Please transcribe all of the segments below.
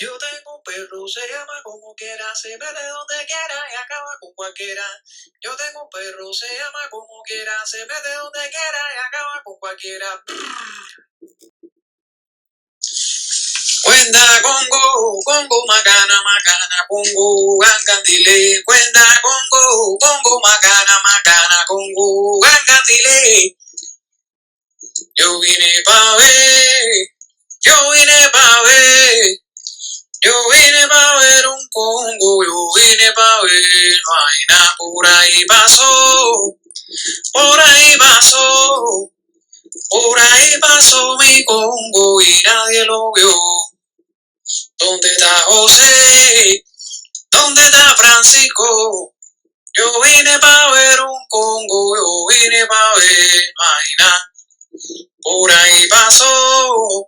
Yo tengo un perro, se llama como quiera, se mete donde quiera y acaba con cualquiera. Yo tengo un perro, se llama como quiera, se mete donde quiera y acaba con cualquiera. Cuenta Congo, Congo macana, macana, Congo, gangandile. Cuenta Congo, Congo macana, macana, Congo, gangandile. Yo vine pa' ver, yo vine pa' ver. Yo vine pa' ver un Congo, yo vine pa' ver, no hay nada, por ahí pasó, por ahí pasó, por ahí pasó mi Congo y nadie lo vio. ¿Dónde está José? ¿Dónde está Francisco? Yo vine pa' ver un Congo, yo vine pa' ver, no hay nada, por ahí pasó,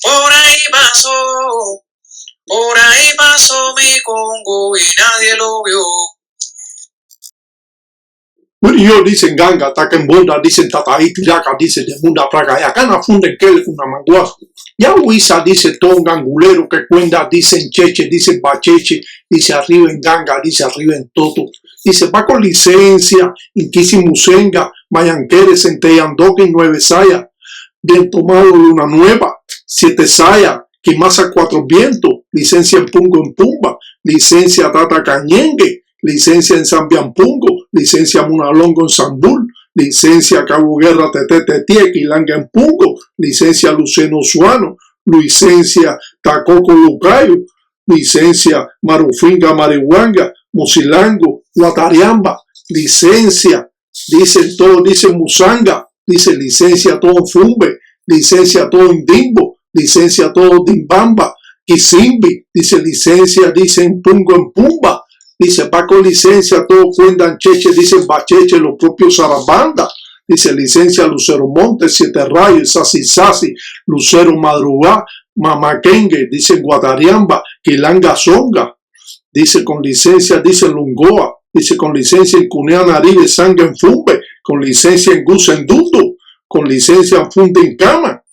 por ahí pasó. Por ahí pasó mi Congo y nadie lo vio. Yo dicen ganga, taquembonda, dicen tataí, tiraca, dicen de munda praga, y acá na funde que una manguaja. Ya huiza dice todo un gangulero que cuenta, dicen cheche, dicen bacheche, dice arriba en ganga, dice arriba en toto. Dice va con licencia, inquisimusenga, mayanquere, centellandoque y 9 saya. Bien tomado luna nueva, 7 saya. Quimasa 4 vientos, licencia en Pungo en Pumba, licencia Tata Cañengue, licencia en Zambianpungo, licencia Munalongo en Zambul, licencia Cabo Guerra Tetetetie, Quilanga en Pungo, licencia Luceno Suano, licencia Tacoco Lucayo, licencia Marufinga Marihuanga, Musilango, Guatariamba, licencia, dicen todo, dicen Musanga, dice licencia todo Fumbe, licencia todo Indimbo, licencia todo Dimbamba, Kisimbi, dice licencia, dicen Pungo en Pumba, dice Paco licencia, todo Cuendan Cheche, dicen Bacheche, los propios Zarabanda, dice licencia Lucero Monte, 7 Rayos, Sasi Sasi, Lucero Madrugá, Mamaquengue, dicen Guatariamba, Quilanga Zonga, dice con licencia, dice Lungoa, dice con licencia en Cunea Nariz de Sangre en Fumbe, con licencia en Gusendundo, con licencia en Funde en Cama,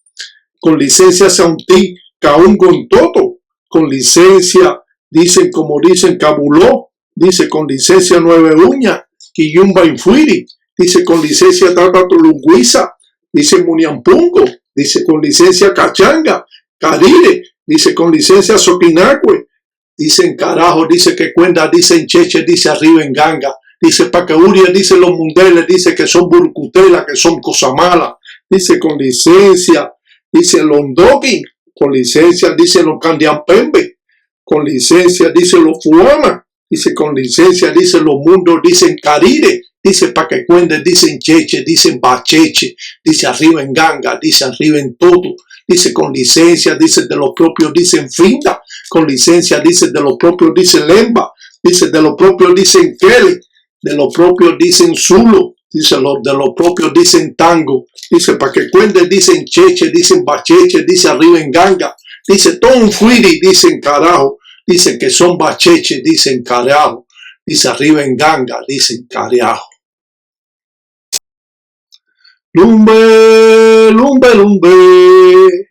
con licencia Sauntí, Caungo en Toto, con licencia, dicen como dicen Cabuló, dice con licencia 9 Uña, Quiyumba Infuiri, dice con licencia Tata Tulunguiza, dice Muniampungo, dice con licencia Cachanga, Carire, dice con licencia Soquinacue, dicen carajo, dice que cuenta, dicen Cheche, dice arriba en Ganga, dice Paqueuria, dice los mundeles, dice que son burcutela, que son cosa mala, dice con licencia, dice Londoki, con licencia, dice los Candiampembe, con licencia, dice los Fuama, dice con licencia, dice los mundos, dicen Carire, dice pa' que cuenten, dicen Cheche, dicen Bacheche, dice arriba en Ganga, dice arriba en Toto, dice con licencia, dice de los propios, dicen Finda, con licencia, dice de los propios, dicen Lemba, dice de los propios, dicen Kele, de los propios, dicen Zulo, dice de los propios, dicen Tango, dice para que cuenten, dicen Cheche, dicen Bacheche, dice arriba en Ganga, dice todo un fuiri, dicen carajo, dice que son Bacheche, dicen carajo, dice arriba en Ganga, dicen carajo. Lumbe, lumbe, lumbe,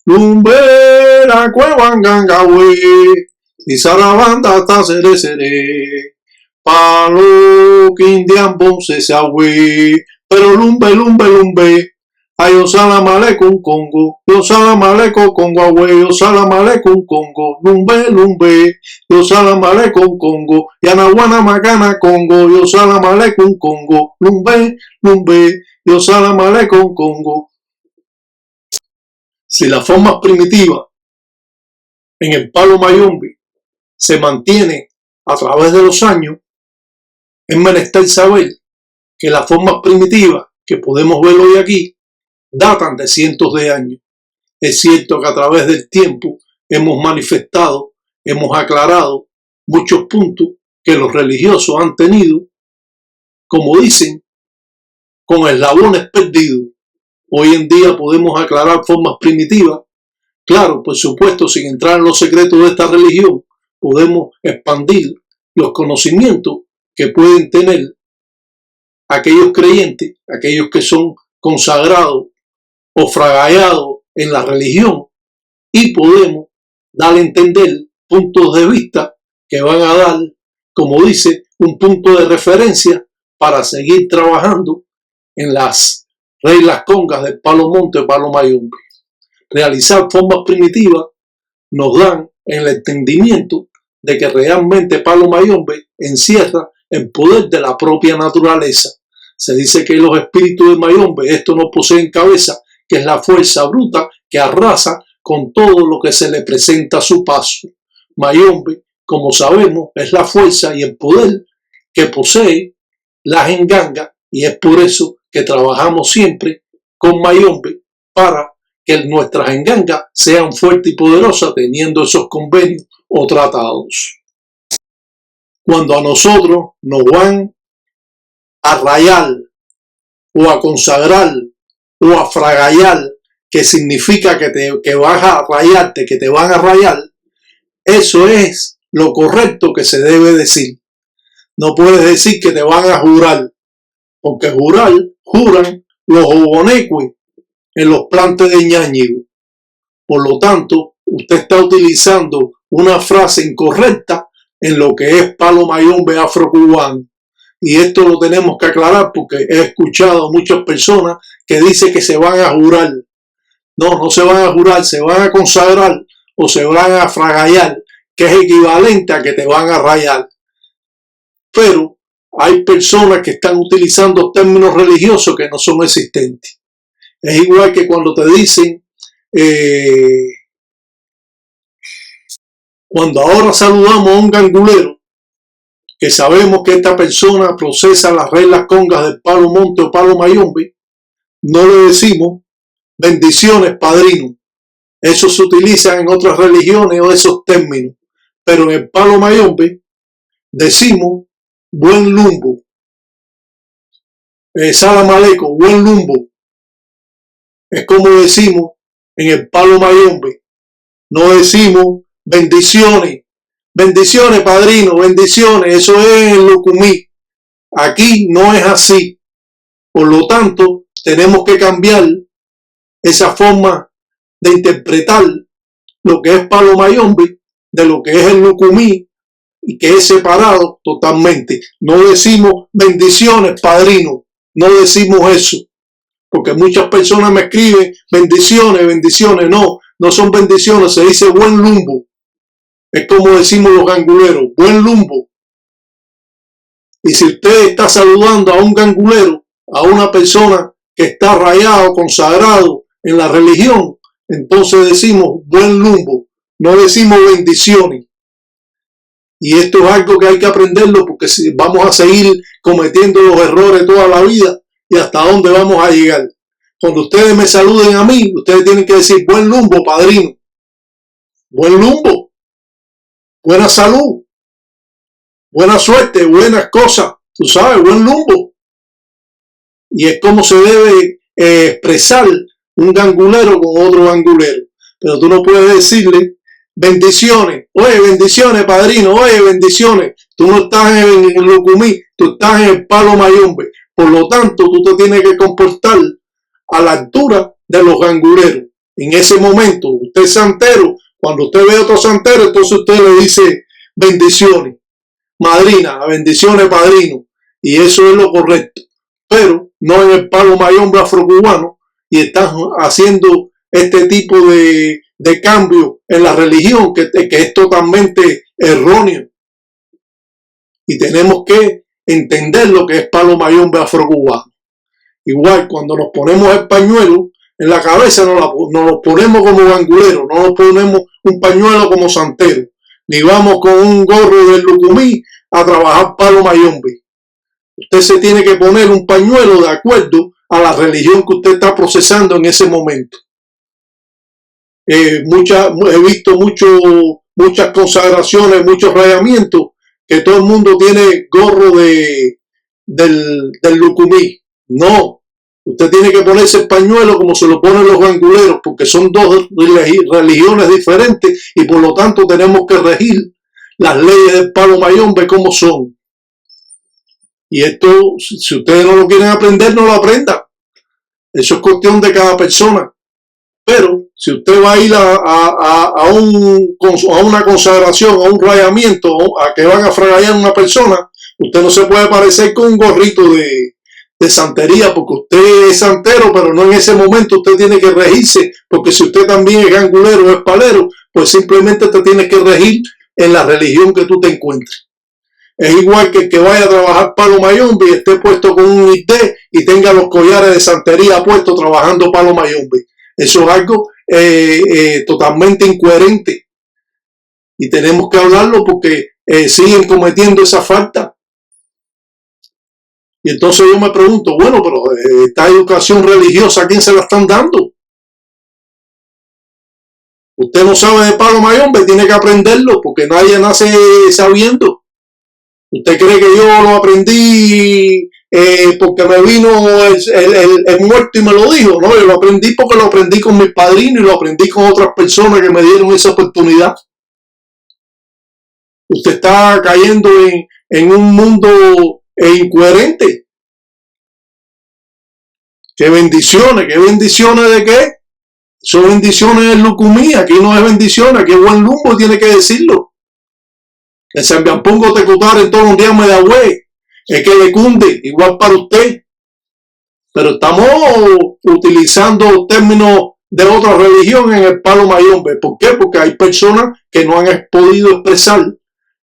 lumbe, la cueva en Ganga, güey, y Sarabanda hasta seré. Palo que Indian se güey, pero lumbe, lumbe, lumbe. Ay, osalamale con Congo, osalamale con Congo, güey, osalamale con Congo, lumbe, lumbe, osalamale con Congo, y anaguana macana Congo, osalamale con Congo, lumbe, lumbe, osalamale con Congo. Si la forma primitiva en el palo mayombe se mantiene a través de los años, es menester saber que las formas primitivas que podemos ver hoy aquí datan de cientos de años. Es cierto que a través del tiempo hemos manifestado, hemos aclarado muchos puntos que los religiosos han tenido, como dicen, con eslabones perdidos. Hoy en día podemos aclarar formas primitivas. Claro, por supuesto, sin entrar en los secretos de esta religión, podemos expandir los conocimientos que pueden tener aquellos creyentes, aquellos que son consagrados o fragallados en la religión, y podemos dar a entender puntos de vista que van a dar, como dice, un punto de referencia para seguir trabajando en las reglas congas del Palo Monte, Palo Mayombe. Realizar formas primitivas nos dan el entendimiento de que realmente Palo Mayombe encierra el poder de la propia naturaleza. Se dice que los espíritus de Mayombe, estos no poseen cabeza, que es la fuerza bruta que arrasa con todo lo que se le presenta a su paso. Mayombe, como sabemos, es la fuerza y el poder que posee la Nganga, y es por eso que trabajamos siempre con Mayombe para que nuestras Ngangas sean fuertes y poderosas teniendo esos convenios o tratados. Cuando a nosotros nos van a rayar o a consagrar o a fragallar, que significa que vas a rayarte, que te van a rayar, eso es lo correcto que se debe decir. No puedes decir que te van a jurar, porque juran los obonecues en los plantes de Ñáñigo. Por lo tanto, usted está utilizando una frase incorrecta en lo que es Palo Mayombe afrocubano. Y esto lo tenemos que aclarar porque he escuchado a muchas personas que dicen que se van a jurar. No, no se van a jurar, se van a consagrar o se van a fragallar, que es equivalente a que te van a rayar. Pero hay personas que están utilizando términos religiosos que no son existentes. Es igual que cuando te dicen, cuando ahora saludamos a un gangulero, que sabemos que esta persona procesa las reglas congas del Palo Monte o Palo Mayombe, no le decimos bendiciones, padrino. Eso se utiliza en otras religiones o esos términos. Pero en el Palo Mayombe decimos buen lumbo. Salam aleikum, buen lumbo. Es como decimos en el Palo Mayombe. No decimos bendiciones. Bendiciones, padrino, bendiciones. Eso es el Lucumí. Aquí no es así. Por lo tanto, tenemos que cambiar esa forma de interpretar lo que es Palo Mayombe de lo que es el Lucumí, y que es separado totalmente. No decimos bendiciones, padrino. No decimos eso. Porque muchas personas me escriben bendiciones, bendiciones. No, no son bendiciones. Se dice buen lumbo. Es como decimos los ganguleros, buen lumbo. Y si usted está saludando a un gangulero, a una persona que está rayado, consagrado en la religión, entonces decimos buen lumbo. No decimos bendiciones. Y esto es algo que hay que aprenderlo, porque si vamos a seguir cometiendo los errores toda la vida, y hasta dónde vamos a llegar. Cuando ustedes me saluden a mí, ustedes tienen que decir buen lumbo, padrino. Buen lumbo. Buena salud. Buena suerte, buenas cosas. Tú sabes, buen lumbo. Y es como se debe expresar un gangulero con otro gangulero. Pero tú no puedes decirle bendiciones. Oye, bendiciones, padrino. Oye, bendiciones. Tú no estás en el Lucumí, tú estás en el Palo Mayombe. Por lo tanto, tú te tienes que comportar a la altura de los ganguleros. En ese momento, usted es santero. Cuando usted ve a otro santero, entonces usted le dice bendiciones. Madrina, bendiciones, padrino. Y eso es lo correcto. Pero no en el Palo Mayombe afrocubano. Y están haciendo este tipo de cambio en la religión que es totalmente erróneo. Y tenemos que entender lo que es Palo Mayombe afrocubano. Igual, cuando nos ponemos el pañuelo en la cabeza, no lo ponemos como gangulero, no nos ponemos un pañuelo como santero, ni vamos con un gorro del Lucumí a trabajar Palo Mayombe. Usted se tiene que poner un pañuelo de acuerdo a la religión que usted está procesando en ese momento. He visto muchas consagraciones, muchos rayamientos, que todo el mundo tiene gorro del Lucumí. No, usted tiene que ponerse el pañuelo como se lo ponen los ganguleros, porque son dos religiones diferentes y por lo tanto tenemos que regir las leyes del Palo Mayombe como son. Y esto, si ustedes no lo quieren aprender, no lo aprendan. Eso es cuestión de cada persona. Pero si usted va a ir a una consagración, a un rayamiento, a que van a fragallar a una persona, usted no se puede parecer con un gorrito de santería, porque usted es santero, pero no en ese momento. Usted tiene que regirse, porque si usted también es gangulero o es palero, pues simplemente te tienes que regir en la religión que tú te encuentres. Es igual que el que vaya a trabajar palo mayombe y esté puesto con un ID y tenga los collares de santería puestos trabajando palo mayombe. Eso es algo totalmente incoherente y tenemos que hablarlo porque siguen cometiendo esa falta. Y entonces yo me pregunto, bueno, pero esta educación religiosa, ¿a quién se la están dando? Usted no sabe de palo mayombe, tiene que aprenderlo porque nadie nace sabiendo. ¿Usted cree que yo lo aprendí porque me vino el muerto y me lo dijo? No, yo lo aprendí porque lo aprendí con mis padrinos y lo aprendí con otras personas que me dieron esa oportunidad. Usted está cayendo en un mundo incoherente. ¿Qué bendiciones de qué? Son bendiciones de lucumía, aquí no es bendiciones, aquí es buen lumbo, tiene que decirlo. El Sambiampongo te cutar en todos los días me da güey, es que le cunde, igual para usted. Pero estamos utilizando términos de otra religión en el palo mayombe. ¿Por qué? Porque hay personas que no han podido expresar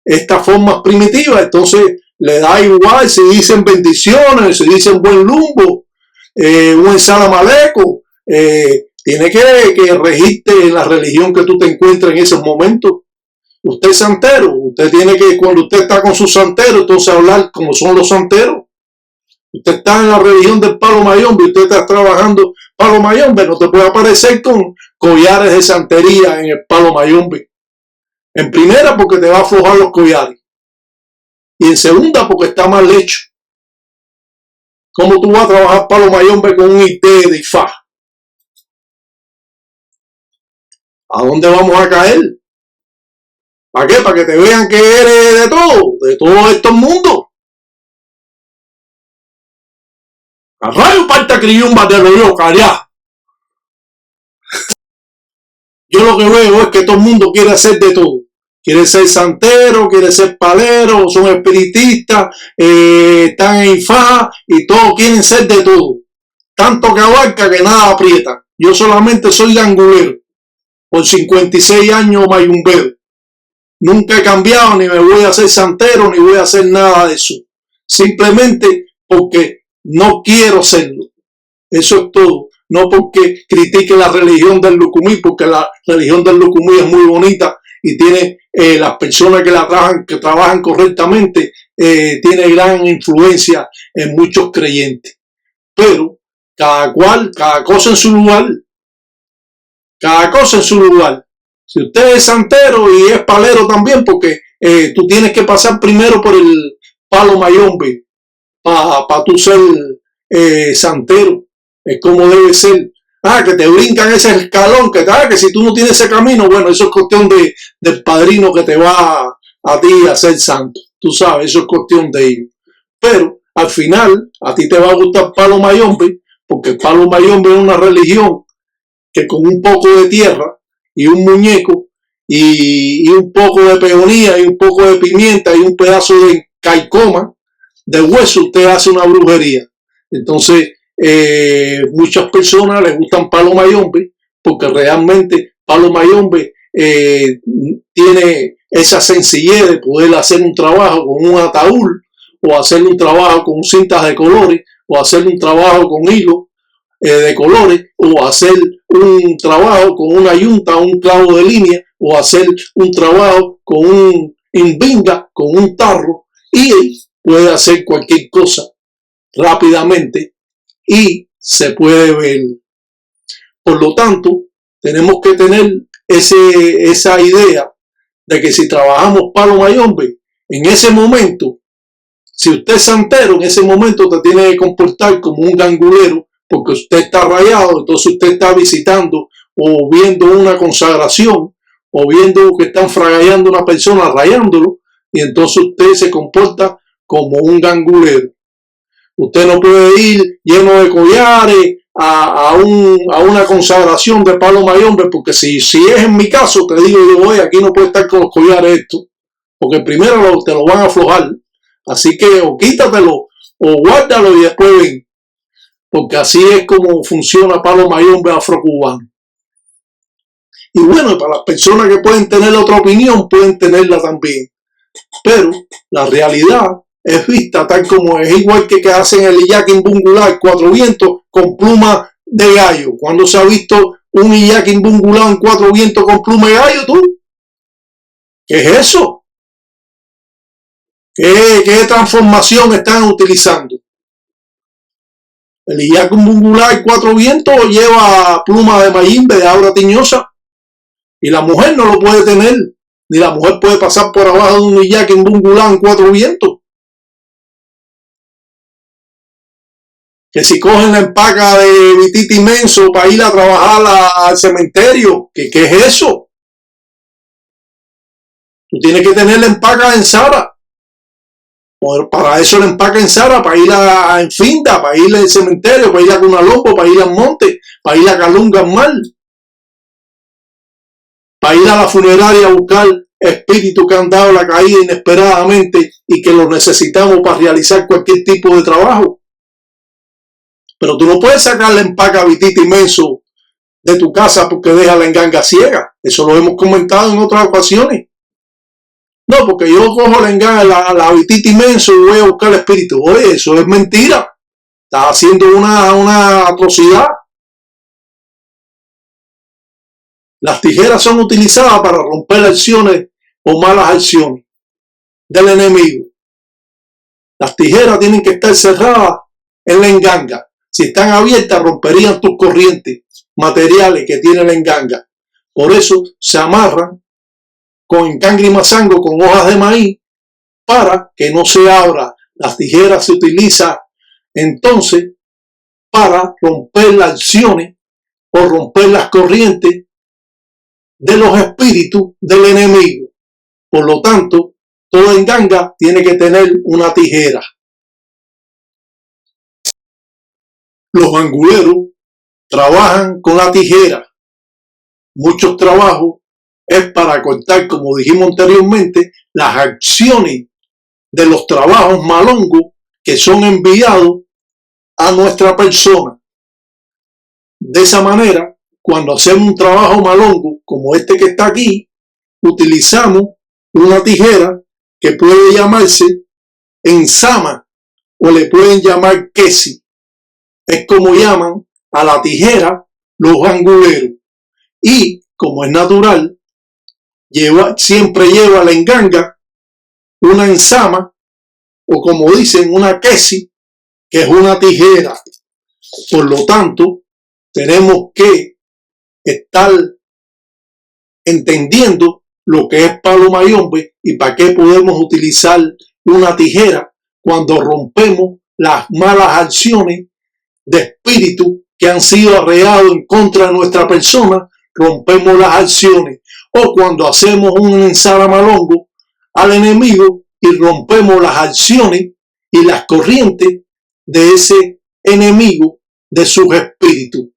estas formas primitivas, entonces le da igual si dicen bendiciones, si dicen buen lumbo, un salamaleco, tiene que regirte en la religión que tú te encuentras en esos momentos. Usted es santero, usted tiene que, cuando usted está con su santero, entonces hablar como son los santeros. Usted está en la religión del palo mayombe, usted está trabajando palo mayombe, no te puede aparecer con collares de santería en el palo mayombe. En primera, porque te va a aflojar los collares. Y en segunda, porque está mal hecho. ¿Cómo tú vas a trabajar palo mayombe con un ID de IFA? ¿A dónde vamos a caer? ¿Para qué? Para que te vean que eres de todo estos mundos. A rayo parta criyumba te lo yo, callá. Yo lo que veo es que todo el mundo quiere hacer de todo. Quiere ser santero, quiere ser palero, son espiritistas, están en IFA y todos quieren ser de todo. Tanto que abarca que nada aprieta. Yo solamente soy gangulero. Por 56 años mayumbero. Nunca he cambiado, ni me voy a hacer santero, ni voy a hacer nada de eso. Simplemente porque no quiero serlo. Eso es todo. No porque critique la religión del lucumí, porque la religión del lucumí es muy bonita y tiene las personas que trabajan correctamente, tiene gran influencia en muchos creyentes. Pero cada cosa en su lugar. Cada cosa en su lugar. Si usted es santero y es palero también, porque tú tienes que pasar primero por el palo mayombe para tú ser santero. Es como debe ser. Que te brincan ese escalón, que si tú no tienes ese camino, bueno, eso es cuestión del padrino que te va a ti a ser santo. Tú sabes, eso es cuestión de ellos. Pero al final, a ti te va a gustar palo mayombe, porque el palo mayombe es una religión que con un poco de tierra y un muñeco y un poco de peonía y un poco de pimienta y un pedazo de caicoma de hueso, usted hace una brujería. Entonces, muchas personas les gustan palo mayombe porque realmente palo mayombe tiene esa sencillez de poder hacer un trabajo con un ataúd o hacer un trabajo con cintas de colores o hacer un trabajo con hilo de colores o hacer un trabajo con una yunta, un clavo de línea o hacer un trabajo con un imbinga, con un tarro, y él puede hacer cualquier cosa rápidamente y se puede ver. Por lo tanto, tenemos que tener esa idea de que si trabajamos palo mayombe, en ese momento, si usted es santero, en ese momento te tiene que comportar como un gangulero, porque usted está rayado, entonces usted está visitando o viendo una consagración o viendo que están fragallando a una persona, rayándolo, y entonces usted se comporta como un gangulero. Usted no puede ir lleno de collares, a una consagración de palo mayombe, porque si es en mi caso, te digo yo, oye, aquí no puede estar con los collares esto, porque primero te lo van a aflojar, así que o quítatelo o guárdalo y después ven, porque así es como funciona palo mayombe afrocubano. Y bueno, para las personas que pueden tener otra opinión, pueden tenerla también, pero la realidad es vista tal como es, igual que hacen el Iyakin Bungular, 4 vientos con pluma de gallo. ¿Cuándo se ha visto un Iyakin Bungular en 4 vientos con pluma de gallo, tú? ¿Qué es eso? ¿Qué transformación están utilizando? El Iyakin Bungular 4 vientos lleva pluma de mayimbe, de aura tiñosa, y la mujer no lo puede tener, ni la mujer puede pasar por abajo de un Iyakin Bungular en 4 vientos. Que si cogen la empaca de Vititi Menso para ir a trabajar al cementerio, ¿qué es eso? Tú tienes que tener la empaca en Sara. Para eso la empaca en Sara, para ir en Finda, para ir al cementerio, para ir a Cunalombo, para ir al monte, para ir a Calunga Mal, para ir a la funeraria a buscar espíritus que han dado la caída inesperadamente y que los necesitamos para realizar cualquier tipo de trabajo. Pero tú no puedes sacar la empaca a Vititi Menso de tu casa porque deja la enganga ciega. Eso lo hemos comentado en otras ocasiones. No, porque yo cojo la enganga, la Vititi Menso y voy a buscar el espíritu. Oye, eso es mentira. Estás haciendo una atrocidad. Las tijeras son utilizadas para romper acciones o malas acciones del enemigo. Las tijeras tienen que estar cerradas en la enganga. Si están abiertas, romperían tus corrientes materiales que tiene la enganga. Por eso se amarran con encangre y mazango, con hojas de maíz, para que no se abra. Las tijeras se utilizan entonces para romper las acciones o romper las corrientes de los espíritus del enemigo. Por lo tanto, toda enganga tiene que tener una tijera. Los anguleros trabajan con la tijera. Muchos trabajos es para cortar, como dijimos anteriormente, las acciones de los trabajos malongos que son enviados a nuestra persona. De esa manera, cuando hacemos un trabajo malongo como este que está aquí, utilizamos una tijera que puede llamarse ensama o le pueden llamar kesi. Es como llaman a la tijera los anguleros. Y como es natural, siempre lleva la enganga una ensama o como dicen una kesi, que es una tijera. Por lo tanto, tenemos que estar entendiendo lo que es palo mayombe y para qué podemos utilizar una tijera cuando rompemos las malas acciones de espíritu que han sido arreados en contra de nuestra persona. Rompemos las acciones, o cuando hacemos un ensaramalongo al enemigo y rompemos las acciones y las corrientes de ese enemigo, de sus espíritus.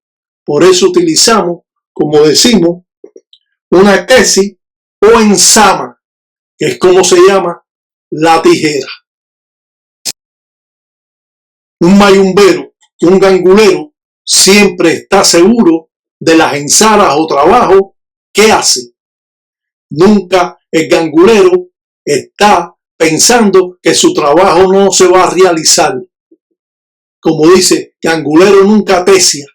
Por eso utilizamos, como decimos, una kesi o ensama, que es como se llama la tijera. Un mayumbero, un gangulero, siempre está seguro de las ensaras o trabajos que hace. Nunca el gangulero está pensando que su trabajo no se va a realizar. Como dice, gangulero nunca tesia,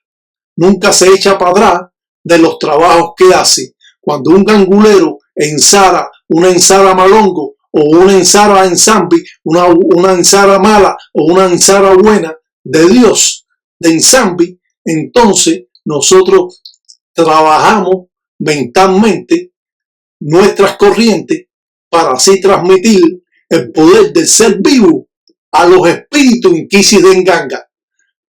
nunca se echa para atrás de los trabajos que hace. Cuando un gangulero ensara una ensara malongo o una ensara ensambi, una ensara mala o una ensara buena de Dios, de ensambi, entonces nosotros trabajamos mentalmente nuestras corrientes para así transmitir el poder del ser vivo a los espíritus inquisis de enganga.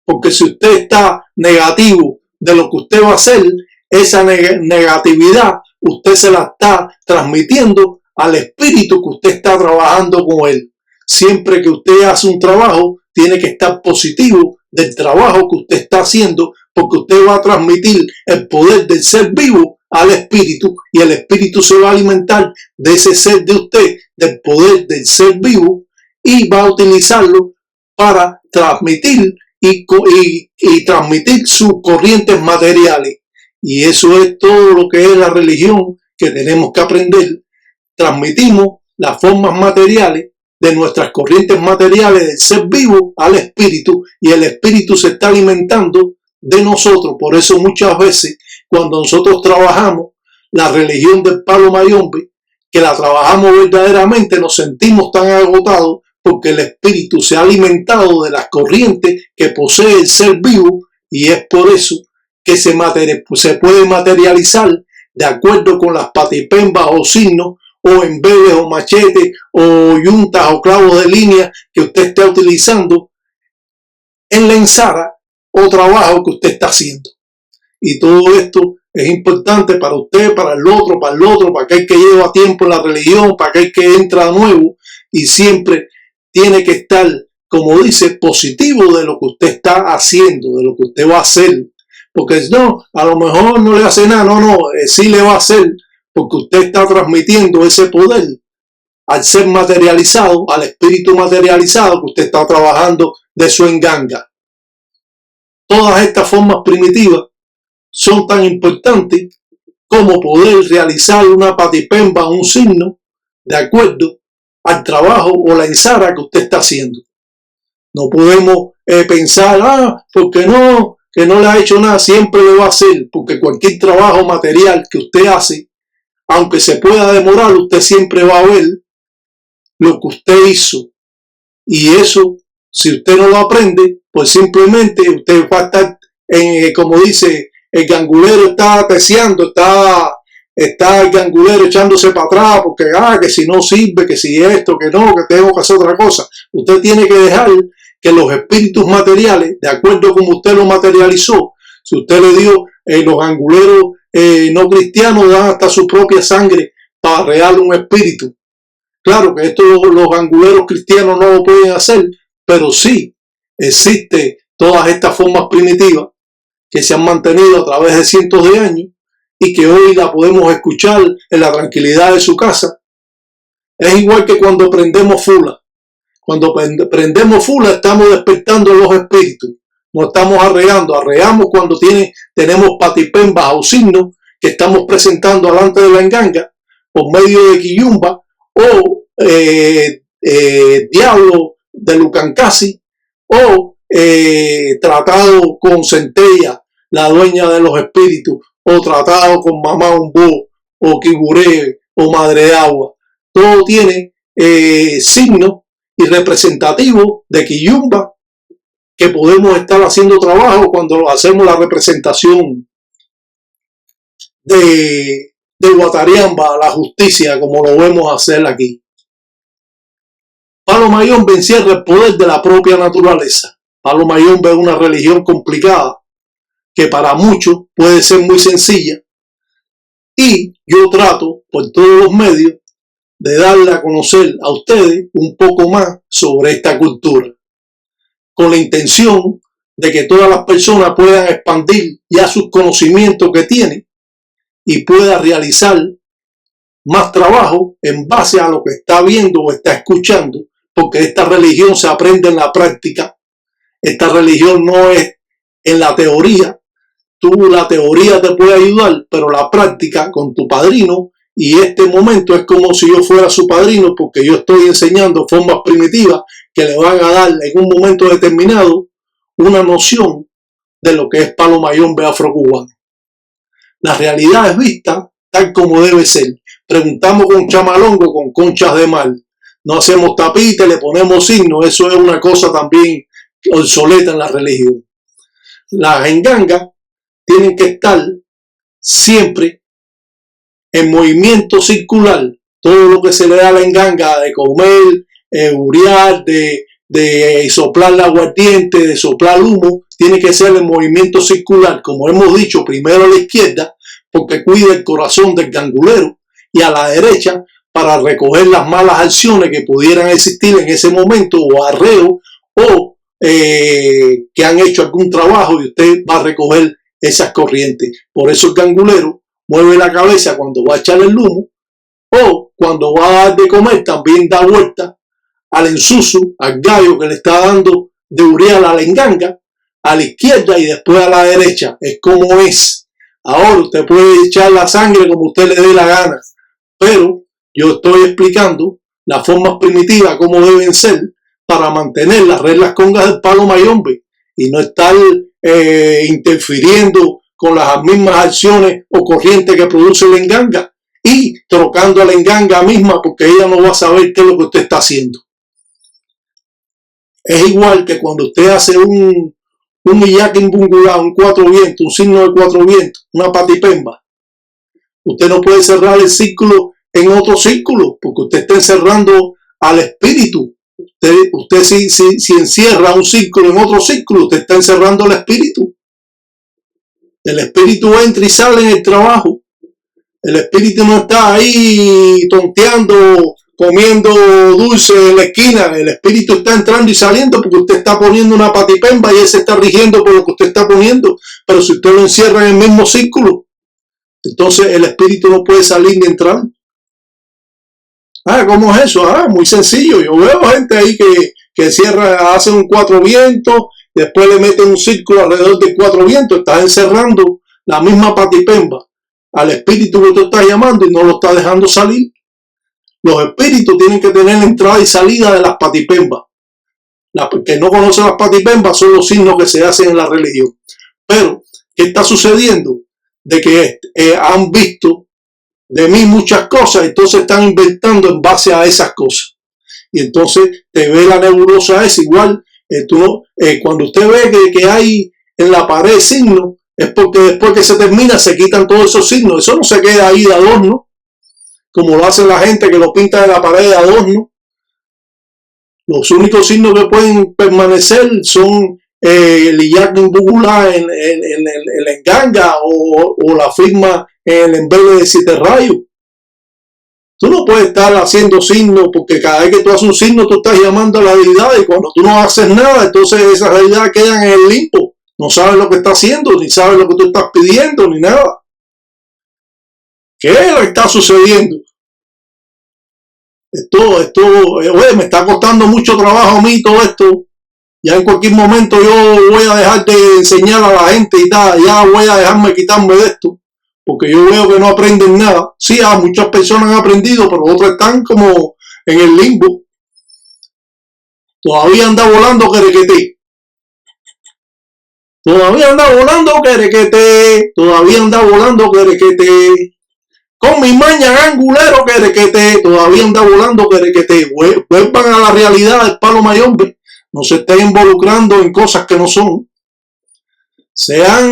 Porque si usted está negativo de lo que usted va a hacer, esa negatividad usted se la está transmitiendo al espíritu que usted está trabajando con él. Siempre que usted hace un trabajo, tiene que estar positivo del trabajo que usted está haciendo, porque usted va a transmitir el poder del ser vivo al espíritu y el espíritu se va a alimentar de ese ser de usted, del poder del ser vivo, y va a utilizarlo para transmitir y transmitir sus corrientes materiales. Y eso es todo lo que es la religión que tenemos que aprender. Transmitimos las formas materiales de nuestras corrientes materiales del ser vivo al espíritu y el espíritu se está alimentando de nosotros. Por eso muchas veces cuando nosotros trabajamos la religión del palo mayombe, que la trabajamos verdaderamente, nos sentimos tan agotados porque el espíritu se ha alimentado de las corrientes que posee el ser vivo y es por eso que se puede materializar de acuerdo con las patipembas o signos o embeles o machetes o yuntas o clavos de línea que usted esté utilizando en la ensara o trabajo que usted está haciendo. Y todo esto es importante para usted, para el otro, para aquel que lleva tiempo en la religión, para aquel que entra nuevo y siempre tiene que estar, como dice, positivo de lo que usted está haciendo, de lo que usted va a hacer. Porque no, a lo mejor no le hace nada, sí le va a hacer, porque usted está transmitiendo ese poder al ser materializado, al espíritu materializado que usted está trabajando de su enganga. Todas estas formas primitivas son tan importantes como poder realizar una patipemba, un signo, de acuerdo al trabajo o la ensara que usted está haciendo. No podemos pensar, porque no, que no le ha hecho nada, siempre le va a hacer, porque cualquier trabajo material que usted hace, aunque se pueda demorar, usted siempre va a ver lo que usted hizo. Y eso, si usted no lo aprende, pues simplemente usted va a estar, como dice, el gangulero está deseando, está el gangulero echándose para atrás, porque que si no sirve, que si esto, que no, que tengo que hacer otra cosa. Usted tiene que dejar que los espíritus materiales, de acuerdo como usted lo materializó, si usted le dio, los ganguleros no cristianos dan hasta su propia sangre para regalar un espíritu. Claro que esto los ganguleros cristianos no lo pueden hacer, pero sí existe todas estas formas primitivas que se han mantenido a través de cientos de años y que hoy la podemos escuchar en la tranquilidad de su casa. Es igual que cuando prendemos fula. Cuando prendemos fula estamos despertando los espíritus. No estamos arreamos cuando tenemos patipembas o signos que estamos presentando delante de la enganga por medio de quillumba o diablo de Lucancasi o tratado con centella, la dueña de los espíritus, o tratado con mamá umbó o quiburé o madre de agua. Todo tiene signos y representativos de quillumba que podemos estar haciendo trabajo cuando hacemos la representación de Guatariamba, la justicia, como lo vemos hacer aquí. Palo mayombe encierra el poder de la propia naturaleza. Palo mayombe es una religión complicada que para muchos puede ser muy sencilla y yo trato por todos los medios de darle a conocer a ustedes un poco más sobre esta cultura, con la intención de que todas las personas puedan expandir ya sus conocimientos que tienen y pueda realizar más trabajo en base a lo que está viendo o está escuchando, porque esta religión se aprende en la práctica. Esta religión no es en la teoría. La teoría te puede ayudar, pero la práctica con tu padrino, y este momento es como si yo fuera su padrino, porque yo estoy enseñando formas primitivas que le van a dar en un momento determinado una noción de lo que es palo mayombe afrocubano. La realidad es vista tal como debe ser. Preguntamos con chamalongo, con conchas de mar. No hacemos tapite, le ponemos signos. Eso es una cosa también obsoleta en la religión. Las engangas tienen que estar siempre en movimiento circular. Todo lo que se le da a la enganga de comer, uriar, de soplar la aguardiente, de soplar humo, tiene que ser en movimiento circular, como hemos dicho, primero a la izquierda, porque cuida el corazón del gangulero, y a la derecha para recoger las malas acciones que pudieran existir en ese momento, o arreo, o que han hecho algún trabajo y usted va a recoger esas corrientes. Por eso el gangulero mueve la cabeza cuando va a echar el humo, o cuando va a dar de comer también da vuelta al ensuso, al gallo que le está dando de urial a la enganga, a la izquierda y después a la derecha. Es como es. Ahora usted puede echar la sangre como usted le dé la gana, pero yo estoy explicando las formas primitivas, cómo deben ser, para mantener las reglas congas del palo mayombe y no estar interfiriendo con las mismas acciones o corrientes que produce la enganga y trocando a la enganga misma, porque ella no va a saber qué es lo que usted está haciendo. Es igual que cuando usted hace un iyakin bungulá, un cuatro vientos, un signo de cuatro vientos, una patipemba. Usted no puede cerrar el círculo en otro círculo, porque usted está encerrando al espíritu. Usted si encierra un círculo en otro círculo, usted está encerrando al espíritu. El espíritu entra y sale en el trabajo. El espíritu no está ahí tonteando, comiendo dulce en la esquina. El espíritu está entrando y saliendo porque usted está poniendo una patipemba y él se está rigiendo por lo que usted está poniendo. Pero si usted lo encierra en el mismo círculo, entonces el espíritu no puede salir ni entrar. ¿Cómo es eso? Muy sencillo. Yo veo gente ahí que cierra, hace un cuatro vientos, después le mete un círculo alrededor del cuatro vientos. Está encerrando la misma patipemba al espíritu que tú estás llamando y no lo está dejando salir. Los espíritus tienen que tener entrada y salida de las patipembas. Los que no conocen las patipembas son los signos que se hacen en la religión. Pero, ¿qué está sucediendo? De que han visto de mí muchas cosas, entonces están inventando en base a esas cosas. Y entonces te ve la nebulosa esa igual. Cuando usted ve que hay en la pared signos, es porque después que se termina se quitan todos esos signos. Eso no se queda ahí de adorno, como lo hace la gente que lo pinta de la pared de adorno. Los únicos signos que pueden permanecer son el iyakin bugula en la enganga o la firma en el embele de siete rayos. Tú no puedes estar haciendo signos, porque cada vez que tú haces un signo tú estás llamando a la deidad, y cuando tú no haces nada, entonces esas deidades quedan en el limbo. No sabes lo que está haciendo, ni sabes lo que tú estás pidiendo, ni nada. ¿Qué es lo que está sucediendo? Oye, me está costando mucho trabajo a mí todo esto. Ya en cualquier momento yo voy a dejar de enseñar a la gente y tal, ya voy a dejarme quitarme de esto, porque yo veo que no aprenden nada. Sí, muchas personas han aprendido, pero otras están como en el limbo. Todavía anda volando querequete. Todavía anda volando querequete. Todavía anda volando querequete. Con mi maña gangulero querequete. Todavía anda volando querequete. Vuelvan a la realidad del palo mayombe. No se estén involucrando en cosas que no son. Sean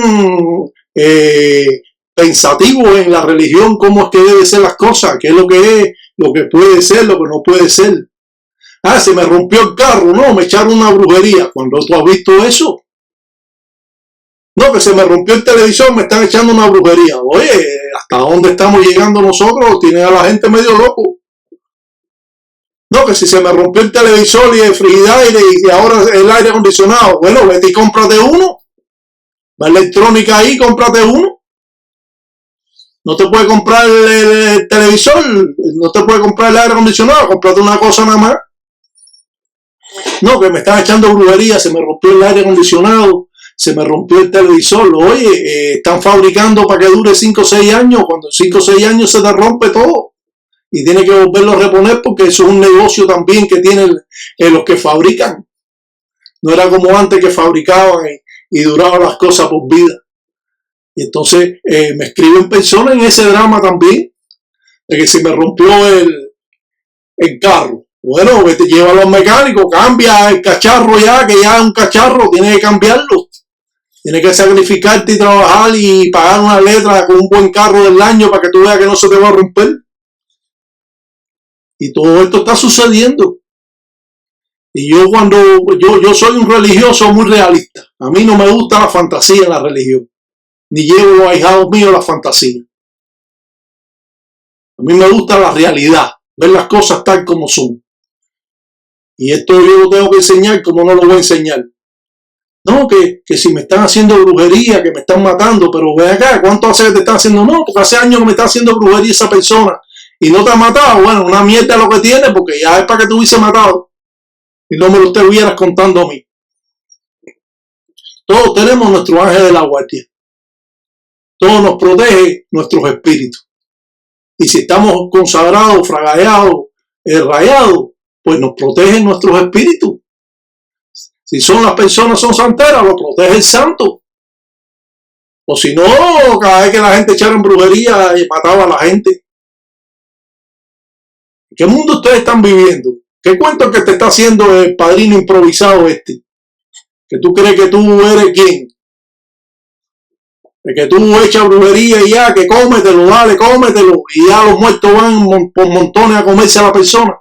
pensativos en la religión, cómo es que deben ser las cosas, qué es, lo que puede ser, lo que no puede ser. Se me rompió el carro, no, me echaron una brujería. Cuando tú has visto eso, no, que se me rompió el televisor, me están echando una brujería. Oye, ¿hasta dónde estamos llegando nosotros? Tienen a la gente medio loco. No, que si se me rompió el televisor y el frigidaire y ahora el aire acondicionado, bueno, vete y cómprate uno. La electrónica ahí, cómprate uno. No te puede comprar el televisor, no te puede comprar el aire acondicionado, cómprate una cosa nada más. No, que me están echando brujería, se me rompió el aire acondicionado, se me rompió el televisor. Oye, están fabricando para que dure 5 o 6 años, cuando en 5 o 6 años se te rompe todo. Y tiene que volverlo a reponer, porque eso es un negocio también que tienen los que fabrican. No era como antes, que fabricaban y duraban las cosas por vida. Y entonces me escriben personas en ese drama también, de que si me rompió el carro, bueno, vete, llévalo al mecánico, cambia el cacharro ya, que ya es un cacharro, tienes que cambiarlo. Tienes que sacrificarte y trabajar y pagar una letra con un buen carro del año para que tú veas que no se te va a romper. Y todo esto está sucediendo. Y yo soy un religioso muy realista. A mí no me gusta la fantasía en la religión. Ni llevo los ahijados míos a la fantasía. A mí me gusta la realidad. Ver las cosas tal como son. Y esto yo lo tengo que enseñar, como no lo voy a enseñar. No, que si me están haciendo brujería, que me están matando, pero ve acá, ¿cuánto hace que te están haciendo? No, porque hace años que me está haciendo brujería esa persona y no te ha matado. Bueno, una mierda lo que tiene, porque ya es para que te hubiese matado y no me lo estuvieras contando a mí. Todos tenemos nuestro ángel de la guardia. Todo nos protege nuestros espíritus. Y si estamos consagrados, fragallados, rayados, pues nos protegen nuestros espíritus. Si son las personas son santeras, lo protege el santo. O si no, cada vez que la gente echara en brujería y mataba a la gente. ¿En qué mundo ustedes están viviendo? ¿Qué cuento que te está haciendo el padrino improvisado este? Que tú crees que tú eres quién. De que tú echas brujería y ya, que cómetelo, dale, cómetelo. Y ya los muertos van por montones a comerse a la persona.